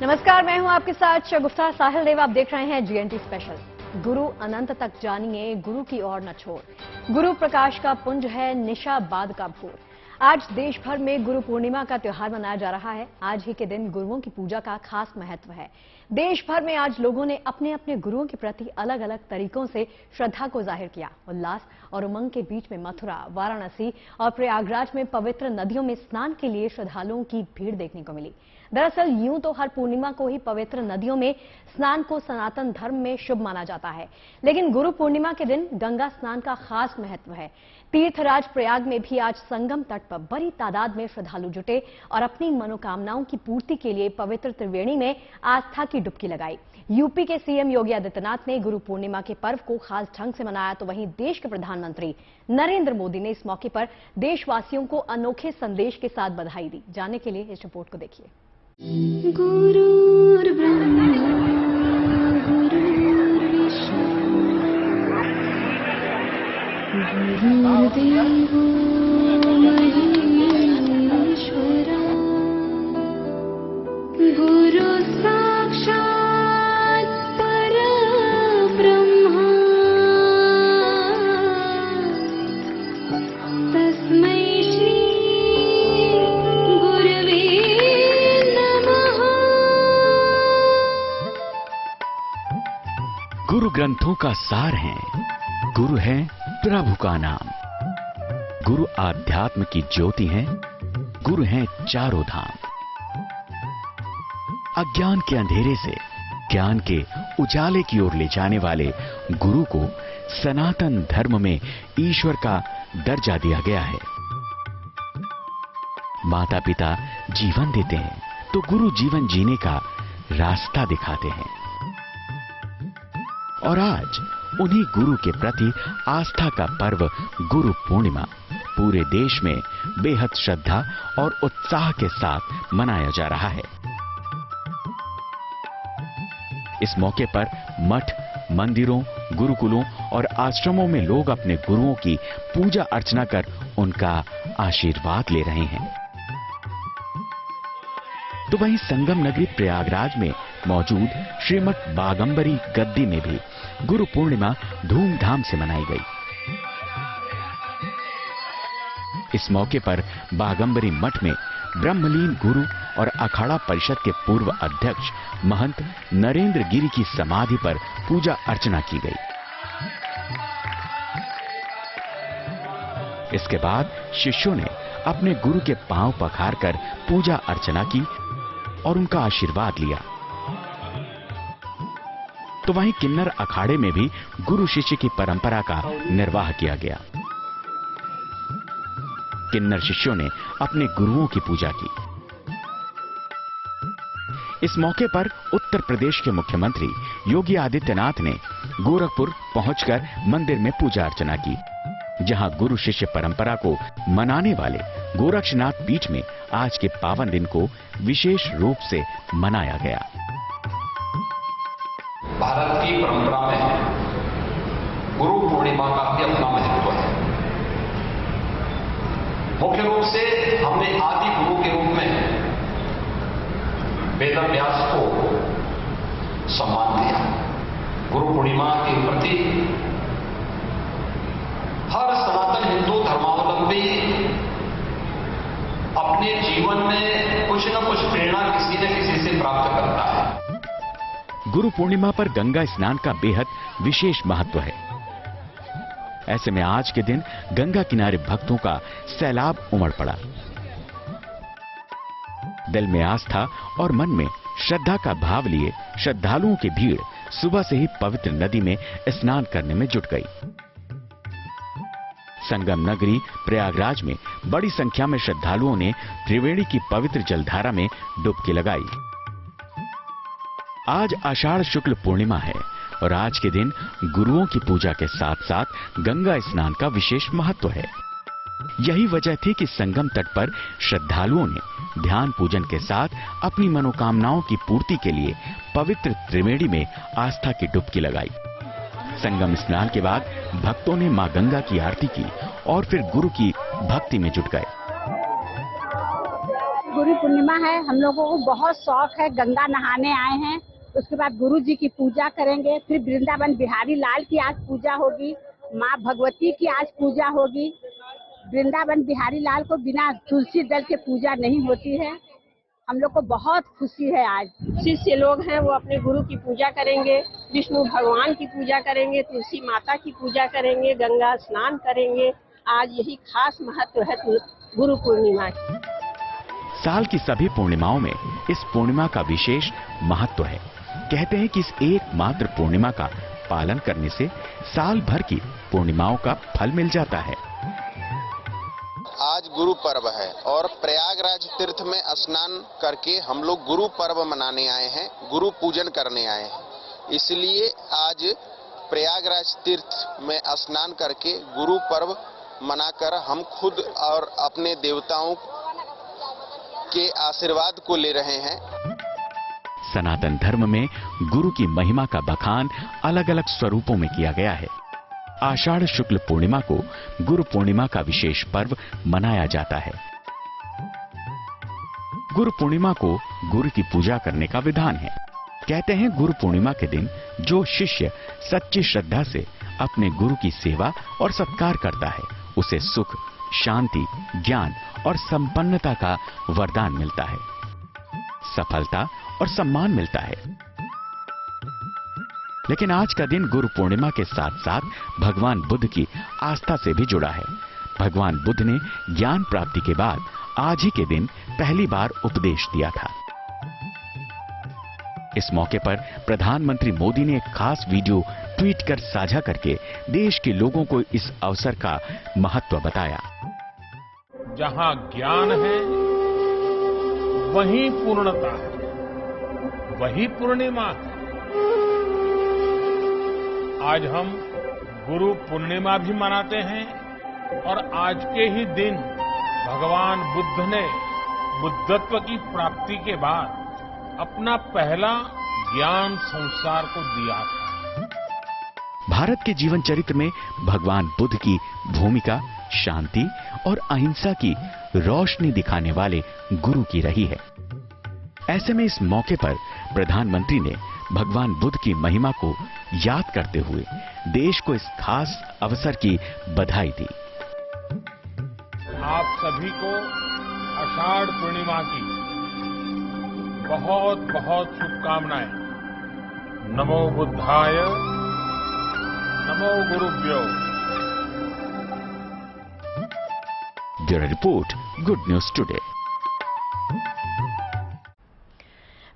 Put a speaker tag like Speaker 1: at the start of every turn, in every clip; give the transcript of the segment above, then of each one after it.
Speaker 1: नमस्कार, मैं हूं आपके साथ शगुफ्ता साहिल देव। आप देख रहे हैं जीएनटी स्पेशल। गुरु अनंत तक जानिए, गुरु की ओर न छोड़। गुरु प्रकाश का पुंज है, निशा बाद का भोर। आज देश भर में गुरु पूर्णिमा का त्योहार मनाया जा रहा है। आज ही के दिन गुरुओं की पूजा का खास महत्व है। देश भर में आज लोगों ने अपने अपने गुरुओं के प्रति अलग अलग तरीकों से श्रद्धा को जाहिर किया। उल्लास और उमंग के बीच में मथुरा, वाराणसी और प्रयागराज में पवित्र नदियों में स्नान के लिए श्रद्धालुओं की भीड़ देखने को मिली। दरअसल यूं तो हर पूर्णिमा को ही पवित्र नदियों में स्नान को सनातन धर्म में शुभ माना जाता है, लेकिन गुरु पूर्णिमा के दिन गंगा स्नान का खास महत्व है। तीर्थराज प्रयाग में भी आज संगम तट पर बड़ी तादाद में श्रद्धालु जुटे और अपनी मनोकामनाओं की पूर्ति के लिए पवित्र त्रिवेणी में आस्था की डुबकी लगाई। यूपी के सीएम योगी आदित्यनाथ ने गुरु पूर्णिमा के पर्व को खास ढंग से मनाया, तो वहीं देश के प्रधानमंत्री नरेंद्र मोदी ने इस मौके पर देशवासियों को अनोखे संदेश के साथ बधाई दी। जानने के लिए इस रिपोर्ट को देखिए।
Speaker 2: गुरुर्ब्रह्मा गुरुर्विष्णु गुरुर्देवो महेश्वरा गुरु साक्षात् परब्रह्मा तस्मै श्री गुरवे नमः।
Speaker 3: गुरु ग्रंथों का सार है, गुरु है प्रभु का नाम। गुरु आध्यात्म की ज्योति है, गुरु हैं चारों धाम। अज्ञान के अंधेरे से ज्ञान के उजाले की ओर ले जाने वाले गुरु को सनातन धर्म में ईश्वर का दर्जा दिया गया है। माता पिता जीवन देते हैं तो गुरु जीवन जीने का रास्ता दिखाते हैं। और आज उन्हीं गुरु के प्रति आस्था का पर्व गुरु पूर्णिमा पूरे देश में बेहद श्रद्धा और उत्साह के साथ मनाया जा रहा है। इस मौके पर मठ, मंदिरों, गुरुकुलों और आश्रमों में लोग अपने गुरुओं की पूजा अर्चना कर उनका आशीर्वाद ले रहे हैं। तो वहीं संगम नगरी प्रयागराज में मौजूद श्रीमद बागंबरी गद्दी में भी गुरु पूर्णिमा धूमधाम से मनाई गई। इस मौके पर बागंबरी मठ में ब्रह्मलीन गुरु और अखाड़ा परिषद के पूर्व अध्यक्ष महंत नरेंद्र गिरी की समाधि पर पूजा अर्चना की गई। इसके बाद शिष्यों ने अपने गुरु के पांव पखारकर पूजा अर्चना की और उनका आशीर्वाद लिया। तो वहीं किन्नर अखाड़े में भी गुरु शिष्य की परंपरा का निर्वाह किया गया। किन्नर शिष्यों ने अपने गुरुओं की पूजा की। इस मौके पर उत्तर प्रदेश के मुख्यमंत्री योगी आदित्यनाथ ने गोरखपुर पहुंचकर मंदिर में पूजा अर्चना की, जहां गुरु शिष्य परंपरा को मनाने वाले गोरक्षनाथ पीठ में आज के पावन दिन को विशेष रूप से मनाया गया।
Speaker 4: भारत की परंपरा में गुरु पूर्णिमा का भी अपना महत्व है। मुख्य रूप से हमने आदि गुरु के रूप में वेद व्यास को सम्मान दिया। गुरु पूर्णिमा के प्रति हर सनातन हिंदू धर्मावलंबी अपने जीवन में कुछ न कुछ प्रेरणा किसी न किसी से प्राप्त करता है।
Speaker 3: गुरु पूर्णिमा पर गंगा स्नान का बेहद विशेष महत्व है। ऐसे में आज के दिन गंगा किनारे भक्तों का सैलाब उमड़ पड़ा। दिल में आस्था और मन में श्रद्धा का भाव लिए श्रद्धालुओं की भीड़ सुबह से ही पवित्र नदी में स्नान करने में जुट गई। संगम नगरी प्रयागराज में बड़ी संख्या में श्रद्धालुओं ने त्रिवेणी की पवित्र जलधारा में डुबकी लगाई। आज आषाढ़ शुक्ल पूर्णिमा है और आज के दिन गुरुओं की पूजा के साथ साथ गंगा स्नान का विशेष महत्व है। यही वजह थी कि संगम तट पर श्रद्धालुओं ने ध्यान पूजन के साथ अपनी मनोकामनाओं की पूर्ति के लिए पवित्र त्रिवेणी में आस्था की डुबकी लगाई। संगम स्नान के बाद भक्तों ने मां गंगा की आरती की और फिर गुरु की भक्ति में जुट गए।
Speaker 5: गुरु पूर्णिमा है, हम लोगों को बहुत शौक है। गंगा नहाने आए हैं, उसके बाद गुरु जी की पूजा करेंगे। फिर वृंदावन बिहारी लाल की आज पूजा होगी, माँ भगवती की आज पूजा होगी। वृंदावन बिहारी लाल को बिना तुलसी दल के पूजा नहीं होती है। हम लोग को बहुत खुशी है। आज शिष्य लोग हैं वो अपने गुरु की पूजा करेंगे, विष्णु भगवान की पूजा करेंगे, तुलसी माता की पूजा करेंगे, गंगा स्नान करेंगे। आज यही खास महत्व है गुरु पूर्णिमा की।
Speaker 3: साल की सभी पूर्णिमाओं में इस पूर्णिमा का विशेष महत्व है। कहते हैं कि इस एकमात्र पूर्णिमा का पालन करने से साल भर की पूर्णिमाओं का फल मिल जाता है।
Speaker 6: आज गुरु पर्व है और प्रयागराज तीर्थ में स्नान करके हम लोग गुरु पर्व मनाने आए हैं, गुरु पूजन करने आए हैं। इसलिए आज प्रयागराज तीर्थ में स्नान करके गुरु पर्व मनाकर हम खुद और अपने देवताओं के आशीर्वाद को ले रहे हैं।
Speaker 3: सनातन धर्म में गुरु की महिमा का बखान अलग अलग स्वरूपों में किया गया है। आषाढ़ शुक्ल पूर्णिमा को गुरु पूर्णिमा का विशेष पर्व मनाया जाता है। गुरु पूर्णिमा को गुरु की पूजा करने का विधान है। कहते हैं गुरु पूर्णिमा के दिन जो शिष्य सच्ची श्रद्धा से अपने गुरु की सेवा और सत्कार करता है, उसे सुख, शांति, ज्ञान और संपन्नता का वरदान मिलता है, सफलता और सम्मान मिलता है। लेकिन आज का दिन गुरु पूर्णिमा के साथ साथ भगवान बुद्ध की आस्था से भी जुड़ा है। भगवान बुद्ध ने ज्ञान प्राप्ति के बाद आज ही के दिन पहली बार उपदेश दिया था। इस मौके पर प्रधानमंत्री मोदी ने एक खास वीडियो ट्वीट कर साझा करके देश के लोगों को इस अवसर का महत्व बताया।
Speaker 7: जहां ज्ञान है वहीं पूर्णता है, वही पूर्णिमा है। आज हम गुरु पूर्णिमा भी मनाते हैं और आज के ही दिन भगवान बुद्ध ने बुद्धत्व की प्राप्ति के बाद अपना पहला ज्ञान संसार को दिया था।
Speaker 3: भारत के जीवन चरित्र में भगवान बुद्ध की भूमिका शांति और अहिंसा की रोशनी दिखाने वाले गुरु की रही है। ऐसे में इस मौके पर प्रधानमंत्री ने भगवान बुद्ध की महिमा को याद करते हुए देश को इस खास अवसर की बधाई दी।
Speaker 7: आप सभी को आषाढ़ पूर्णिमा की बहुत बहुत शुभकामनाएं। नमो बुद्धाय, नमो गुरुभ्यो।
Speaker 3: Bureau report, good news today.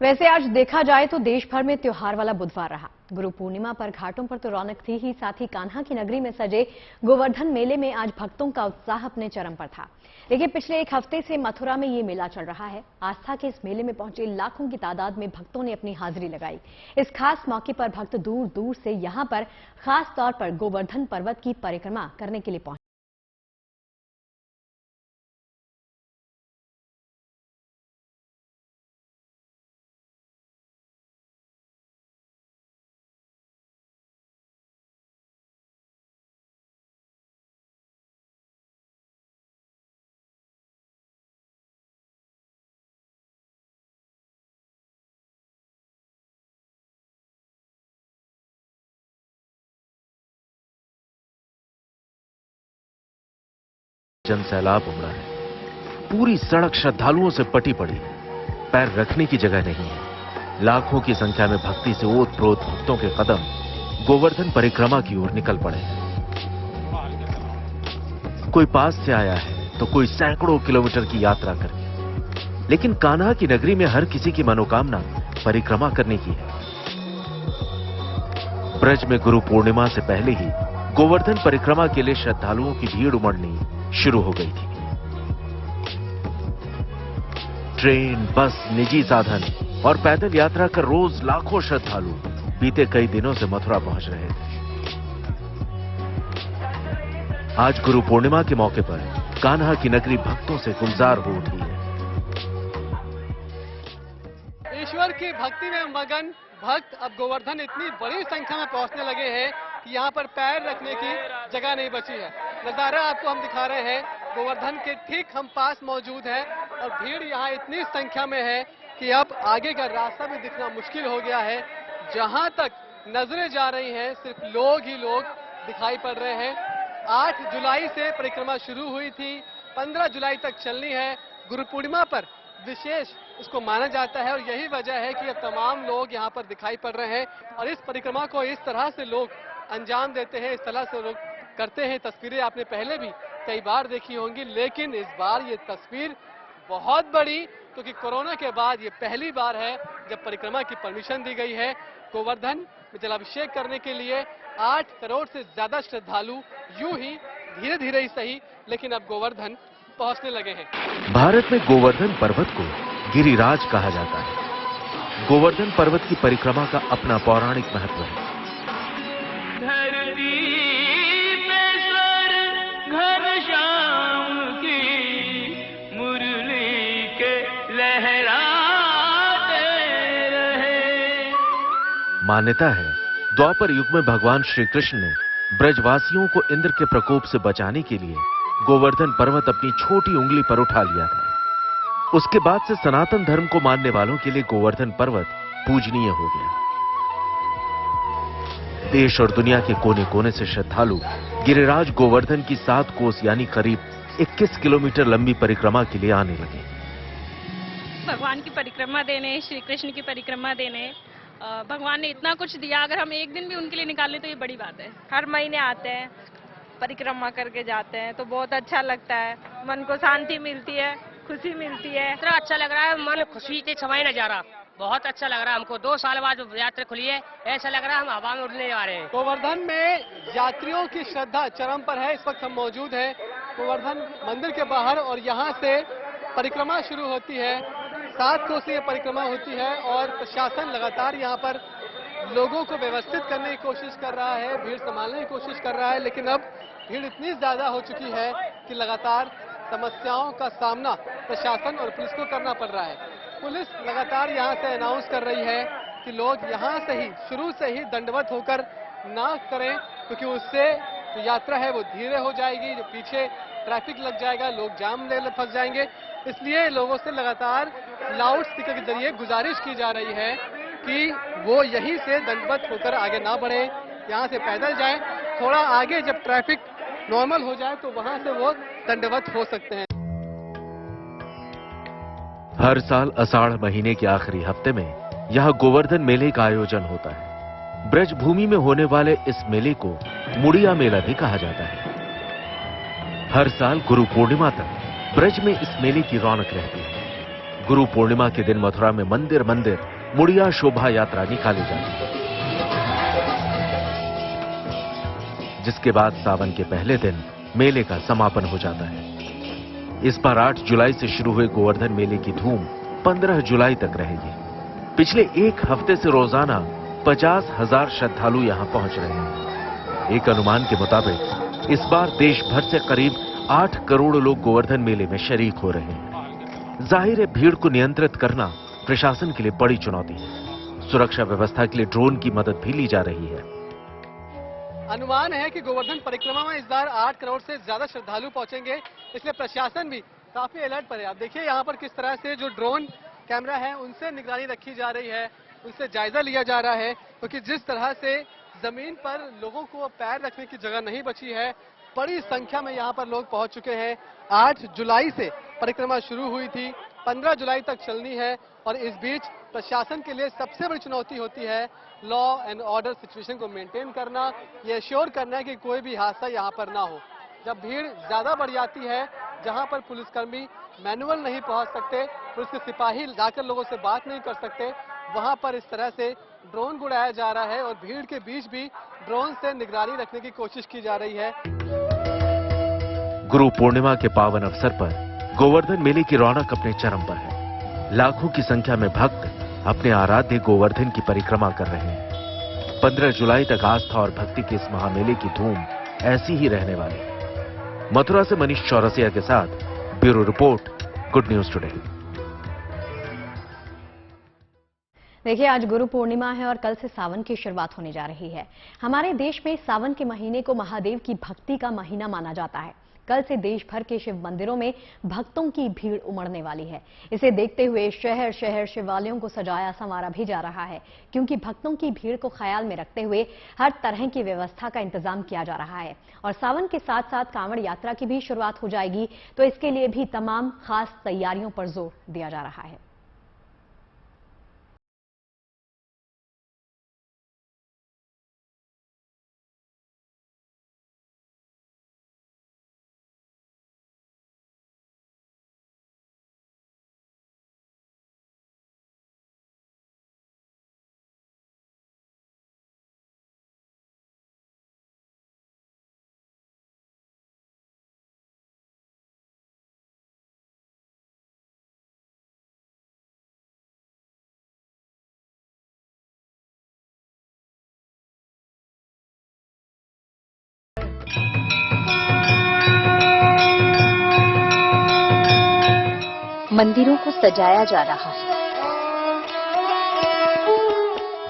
Speaker 1: वैसे आज देखा जाए तो देश भर में त्योहार वाला बुधवार रहा। गुरु पूर्णिमा पर घाटों पर तो रौनक थी ही, साथ ही कान्हा की नगरी में सजे गोवर्धन मेले में आज भक्तों का उत्साह अपने चरम पर था। लेकिन पिछले एक हफ्ते से मथुरा में ये मेला चल रहा है। आस्था के इस मेले में पहुंचे लाखों की तादाद में भक्तों ने अपनी हाजिरी लगाई। इस खास मौके पर भक्त दूर दूर से यहां पर खास तौर पर गोवर्धन पर्वत की परिक्रमा करने के लिए पहुंचे।
Speaker 8: जन सैलाब उमड़ा है। पूरी सड़क श्रद्धालुओं से पटी पड़ी है। पैर रखने की जगह नहीं है। लाखों की संख्या में भक्ति से ओत-प्रोत भक्तों के कदम गोवर्धन परिक्रमा की ओर निकल पड़े हैं। कोई पास से आया है तो कोई सैकड़ों किलोमीटर की यात्रा करके। लेकिन कान्हा की नगरी में हर किसी की मनोकामना परिक्रमा करने की है। ब्रज में गुरु पूर्णिमा से पहले ही गोवर्धन परिक्रमा के लिए श्रद्धालुओं की भीड़ उमड़नी शुरू हो गई थी। ट्रेन, बस, निजी साधन और पैदल यात्रा कर रोज लाखों श्रद्धालु बीते कई दिनों से मथुरा पहुंच रहे थे। आज गुरु पूर्णिमा के मौके पर कान्हा की नगरी भक्तों से गुलजार हो उठी है।
Speaker 9: ईश्वर की भक्ति में मगन भक्त अब गोवर्धन इतनी बड़ी संख्या में पहुंचने लगे हैं कि यहाँ पर पैर रखने की जगह नहीं बची है। नजारा आपको हम दिखा रहे हैं, गोवर्धन के ठीक हम पास मौजूद है और भीड़ यहाँ इतनी संख्या में है कि अब आगे का रास्ता भी दिखना मुश्किल हो गया है। जहां तक नजरें जा रही हैं सिर्फ लोग ही लोग दिखाई पड़ रहे हैं। 8 जुलाई से परिक्रमा शुरू हुई थी, 15 जुलाई तक चलनी है। गुरु पूर्णिमा पर विशेष इसको माना जाता है और यही वजह है कि अब तमाम लोग यहाँ पर दिखाई पड़ रहे हैं और इस परिक्रमा को इस तरह से लोग अंजाम देते हैं, इस तरह से लोग करते हैं। तस्वीरें आपने पहले भी कई बार देखी होंगी, लेकिन इस बार ये तस्वीर बहुत बड़ी, क्योंकि कोरोना के बाद ये पहली बार है जब परिक्रमा की परमिशन दी गई है। गोवर्धन में जलाभिषेक करने के लिए 8 करोड़ से ज्यादा श्रद्धालु यूं ही धीरे धीरे ही सही लेकिन अब गोवर्धन पहुंचने लगे हैं।
Speaker 8: भारत में गोवर्धन पर्वत को गिरिराज कहा जाता है। गोवर्धन पर्वत की परिक्रमा का अपना पौराणिक महत्व है।
Speaker 2: धरती पे स्वर घनश्याम की मुरली के लहराते रहे।
Speaker 8: मान्यता है द्वापर युग में भगवान श्री कृष्ण ने ब्रजवासियों को इंद्र के प्रकोप से बचाने के लिए गोवर्धन पर्वत अपनी छोटी उंगली पर उठा लिया था। उसके बाद से सनातन धर्म को मानने वालों के लिए गोवर्धन पर्वत पूजनीय हो गया। देश और दुनिया के कोने कोने से श्रद्धालु गिरिराज गोवर्धन की 7 कोस यानी करीब 21 किलोमीटर लंबी परिक्रमा के लिए आने लगे।
Speaker 10: भगवान की परिक्रमा देने, श्री कृष्ण की परिक्रमा देने, भगवान ने इतना कुछ दिया, अगर हम एक दिन भी उनके लिए निकालें तो ये बड़ी बात है।
Speaker 11: हर महीने आते हैं, परिक्रमा करके जाते हैं तो बहुत अच्छा लगता है, मन को शांति मिलती है, खुशी मिलती है।
Speaker 12: इतना अच्छा लग रहा है, मन खुशी के समय नजारा बहुत अच्छा लग रहा है हमको। 2 साल बाद यात्रा खुली है, ऐसा लग रहा है हम हवा में उड़ने जा रहे हैं।
Speaker 9: गोवर्धन में यात्रियों की श्रद्धा चरम पर है। इस वक्त हम मौजूद हैं गोवर्धन मंदिर के बाहर और यहाँ से परिक्रमा शुरू होती है। 7 कोसीय परिक्रमा होती है और प्रशासन लगातार यहाँ पर लोगों को व्यवस्थित करने की कोशिश कर रहा है, भीड़ संभालने की कोशिश कर रहा है, लेकिन अब भीड़ इतनी ज्यादा हो चुकी है कि लगातार समस्याओं का सामना प्रशासन और पुलिस को करना पड़ रहा है। पुलिस लगातार यहाँ से अनाउंस कर रही है कि लोग यहाँ से ही शुरू से ही दंडवत होकर ना करें, क्योंकि उससे जो यात्रा है वो धीरे हो जाएगी, जो पीछे ट्रैफिक लग जाएगा, लोग जाम में फंस जाएंगे। इसलिए लोगों से लगातार लाउड स्पीकर के जरिए गुजारिश की जा रही है कि वो यहीं से दंडवत होकर आगे ना बढ़े, यहाँ से पैदल जाएं। थोड़ा आगे जब ट्रैफिक नॉर्मल हो जाए तो वहां से वो दंडवत हो सकते हैं।
Speaker 8: हर साल आषाढ़ महीने के आखिरी हफ्ते में यहाँ गोवर्धन मेले का आयोजन होता है। ब्रज भूमि में होने वाले इस मेले को मुड़िया मेला भी कहा जाता है। हर साल गुरु पूर्णिमा तक ब्रज में इस मेले की रौनक रहती है। गुरु पूर्णिमा के दिन मथुरा में मंदिर मंदिर मुड़िया शोभा यात्रा निकाली जाती है, जिसके बाद सावन के पहले दिन मेले का समापन हो जाता है। इस बार 8 जुलाई से शुरू हुए गोवर्धन मेले की धूम 15 जुलाई तक रहेगी। पिछले 1 हफ्ते से रोजाना 50,000 श्रद्धालु यहां पहुंच रहे हैं। एक अनुमान के मुताबिक इस बार देश भर से करीब 8 करोड़ लोग गोवर्धन मेले में शरीक हो रहे हैं। जाहिर है भीड़ को नियंत्रित करना प्रशासन के लिए बड़ी चुनौती है। सुरक्षा व्यवस्था के लिए ड्रोन की मदद भी ली जा रही है।
Speaker 9: अनुमान है कि गोवर्धन परिक्रमा में इस बार 8 करोड़ से ज्यादा श्रद्धालु पहुंचेंगे, इसलिए प्रशासन भी काफी अलर्ट पर है। आप देखिए यहाँ पर किस तरह से जो ड्रोन कैमरा है उनसे निगरानी रखी जा रही है, उनसे जायजा लिया जा रहा है, क्योंकि जिस तरह से जमीन पर लोगों को पैर रखने की जगह नहीं बची है। बड़ी संख्या में यहाँ पर लोग पहुंच चुके हैं। 8 जुलाई से परिक्रमा शुरू हुई थी, 15 जुलाई तक चलनी है और इस बीच प्रशासन के लिए सबसे बड़ी चुनौती होती है लॉ एंड ऑर्डर सिचुएशन को मेंटेन करना, ये श्योर करना है कि कोई भी हादसा यहाँ पर ना हो। जब भीड़ ज्यादा बढ़ जाती है, जहाँ पर पुलिसकर्मी मैनुअल नहीं पहुँच सकते, पुलिस के सिपाही जाकर लोगों से बात नहीं कर सकते, वहाँ पर इस तरह से ड्रोन उड़ाया जा रहा है और भीड़ के बीच भी ड्रोन से निगरानी रखने की कोशिश की जा रही है।
Speaker 8: गुरु पूर्णिमा के पावन अवसर पर गोवर्धन मेले की रौनक अपने चरम पर है। लाखों की संख्या में भक्त अपने आराध्य गोवर्धन की परिक्रमा कर रहे हैं। 15 जुलाई तक आस्था और भक्ति के इस महामेले की धूम ऐसी ही रहने वाली है। मथुरा से मनीष चौरसिया के साथ bureau report, good news today.
Speaker 1: देखिए, आज गुरु पूर्णिमा है और कल से सावन की शुरुआत होने जा रही है। हमारे देश में सावन के महीने को महादेव की भक्ति का महीना माना जाता है। कल से देश भर के शिव मंदिरों में भक्तों की भीड़ उमड़ने वाली है। इसे देखते हुए शहर शहर शिवालयों को सजाया संवारा भी जा रहा है, क्योंकि भक्तों की भीड़ को ख्याल में रखते हुए हर तरह की व्यवस्था का इंतजाम किया जा रहा है। और सावन के साथ साथ कांवड़ यात्रा की भी शुरुआत हो जाएगी, तो इसके लिए भी तमाम खास तैयारियों पर जोर दिया जा रहा है।
Speaker 13: मंदिरों को सजाया जा रहा है,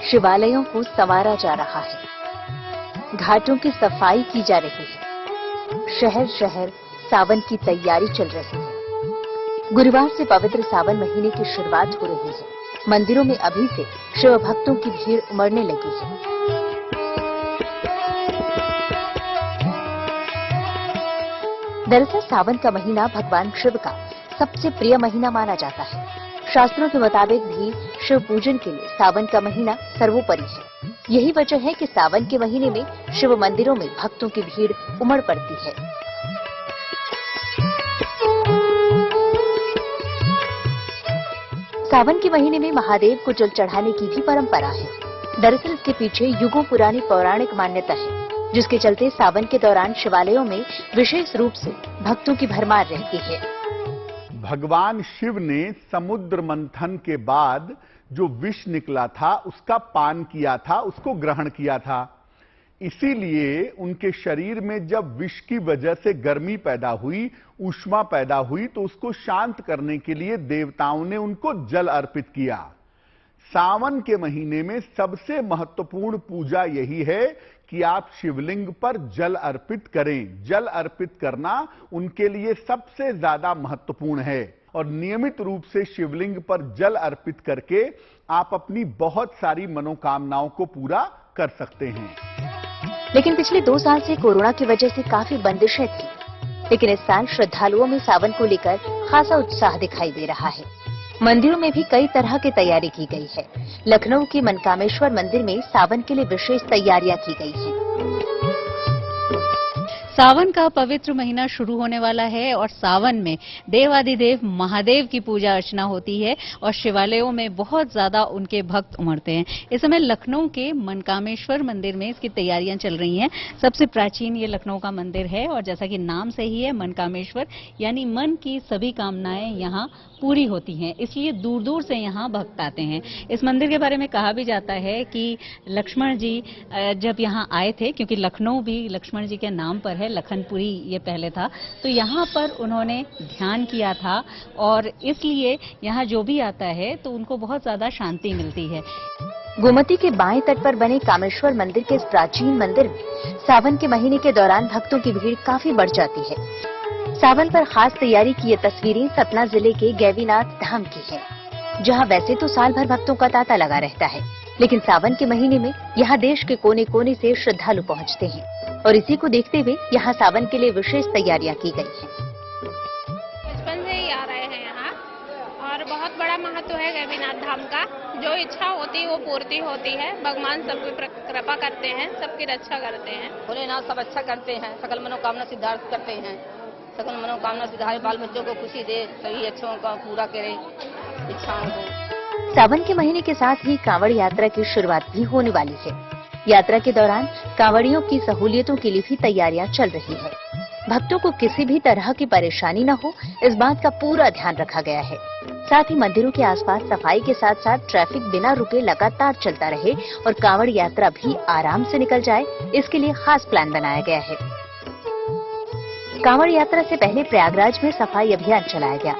Speaker 13: शिवालयों को संवारा जा रहा है, घाटों की सफाई की जा रही है, शहर शहर सावन की तैयारी चल रही है। गुरुवार से पवित्र सावन महीने की शुरुआत हो रही है। मंदिरों में अभी से शिव भक्तों की भीड़ उमड़ने लगी है। दरअसल सावन का महीना भगवान शिव का सबसे प्रिय महीना माना जाता है। शास्त्रों के मुताबिक भी शिव पूजन के लिए सावन का महीना सर्वोपरि है। यही वजह है कि सावन के महीने में शिव मंदिरों में भक्तों की भीड़ उमड़ पड़ती है। सावन के महीने में महादेव को जल चढ़ाने की भी परंपरा है। दरअसल इसके पीछे युगों पुरानी पौराणिक मान्यता है, जिसके चलते सावन के दौरान शिवालयों में विशेष रूप से भक्तों की भरमार रहती है।
Speaker 14: भगवान शिव ने समुद्र मंथन के बाद जो विष निकला था उसका पान किया था, उसको ग्रहण किया था। इसीलिए उनके शरीर में जब विष की वजह से गर्मी पैदा हुई, ऊष्मा पैदा हुई, तो उसको शांत करने के लिए देवताओं ने उनको जल अर्पित किया। सावन के महीने में सबसे महत्वपूर्ण पूजा यही है कि आप शिवलिंग पर जल अर्पित करें। जल अर्पित करना उनके लिए सबसे ज्यादा महत्वपूर्ण है और नियमित रूप से शिवलिंग पर जल अर्पित करके आप अपनी बहुत सारी मनोकामनाओं को पूरा कर सकते हैं।
Speaker 13: लेकिन पिछले 2 साल से कोरोना की वजह से काफी बंदिशें थी, लेकिन इस साल श्रद्धालुओं में सावन को लेकर खासा उत्साह दिखाई दे रहा है। मंदिरों में भी कई तरह की तैयारी की गई है। लखनऊ के मनकामेश्वर मंदिर में सावन के लिए विशेष तैयारियां की गई हैं।
Speaker 15: सावन का पवित्र महीना शुरू होने वाला है और सावन में देवादिदेव महादेव की पूजा अर्चना होती है और शिवालयों में बहुत ज्यादा उनके भक्त उमड़ते हैं। इस समय लखनऊ के मनकामेश्वर मंदिर में इसकी तैयारियां चल रही हैं। सबसे प्राचीन ये लखनऊ का मंदिर है और जैसा कि नाम से ही है मनकामेश्वर, यानी मन की सभी कामनाएं यहाँ पूरी होती हैं, इसलिए दूर दूर से यहाँ भक्त आते हैं। इस मंदिर के बारे में कहा भी जाता है कि लक्ष्मण जी जब यहाँ आए थे, क्योंकि लखनऊ भी लक्ष्मण जी के नाम पर है, लखनपुरी ये पहले था, तो यहाँ पर उन्होंने ध्यान किया था और इसलिए यहाँ जो भी आता है तो उनको बहुत ज्यादा शांति मिलती है।
Speaker 13: गोमती के बाएं तट पर बने कामेश्वर मंदिर के इस प्राचीन मंदिर में सावन के महीने के दौरान भक्तों की भीड़ काफी बढ़ जाती है। सावन पर खास तैयारी की ये तस्वीरें सतना जिले के गैवीनाथ धाम की हैं, जहां वैसे तो साल भर भक्तों का तांता लगा रहता है, लेकिन सावन के महीने में यहाँ देश के कोने कोने से श्रद्धालु पहुँचते हैं और इसी को देखते हुए यहाँ सावन के लिए विशेष तैयारियां की गई हैं।
Speaker 10: बचपन से ही आ रहे हैं यहाँ और बहुत बड़ा महत्व है गैवीनाथ धाम का। जो इच्छा होती है वो पूर्ति होती है। भगवान सबकी कृपा करते हैं, सबकी रक्षा करते हैं।
Speaker 16: भोलेनाथ सब अच्छा करते हैं, सकल मनोकामना सिद्धार्थ करते हैं। सकल मनोकामना सिद्धार्थ, बाल बच्चों को खुशी दे, सभी अच्छों का पूरा करे इच्छाओं को।
Speaker 13: सावन के महीने के साथ ही कांवड़ यात्रा की शुरुआत भी होने वाली है। यात्रा के दौरान कांवड़ियों की सहूलियतों के लिए भी तैयारियां चल रही है। भक्तों को किसी भी तरह की परेशानी न हो, इस बात का पूरा ध्यान रखा गया है। साथ ही मंदिरों के आसपास सफाई के साथ साथ ट्रैफिक बिना रुके लगातार चलता रहे और कांवड़ यात्रा भी आराम से निकल जाए, इसके लिए खास प्लान बनाया गया है। कांवड़ यात्रा से पहले प्रयागराज में सफाई अभियान चलाया गया।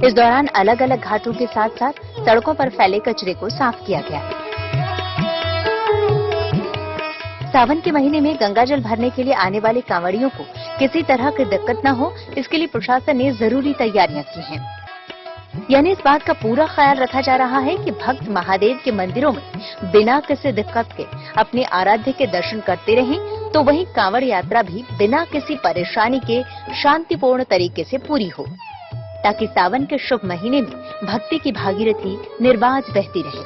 Speaker 13: इस दौरान अलग अलग घाटों के साथ साथ सड़कों पर फैले कचरे को साफ किया गया। सावन के महीने में गंगा जल भरने के लिए आने वाले कांवड़ियों को किसी तरह की दिक्कत न हो, इसके लिए प्रशासन ने जरूरी तैयारियां की हैं। यानी इस बात का पूरा ख्याल रखा जा रहा है कि भक्त महादेव के मंदिरों में बिना किसी दिक्कत के अपने आराध्य के दर्शन करते रहें, तो वहीं कांवड़ यात्रा भी बिना किसी परेशानी के शांतिपूर्ण तरीके से पूरी हो, ताकि सावन के शुभ महीने में भक्ति की भागीरथी निर्बाध बहती रहे।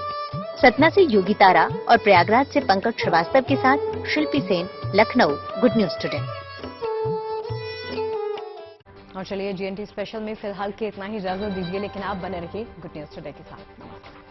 Speaker 13: सतना से योगी तारा और प्रयागराज से पंकज श्रीवास्तव के साथ Shilpi Sen, Lucknow, good news today.
Speaker 1: और चलिए जीएनटी स्पेशल में फिलहाल के इतना ही इजाजत दीजिए, लेकिन आप बने रहिए गुड न्यूज टुडे के साथ। नमस्कार।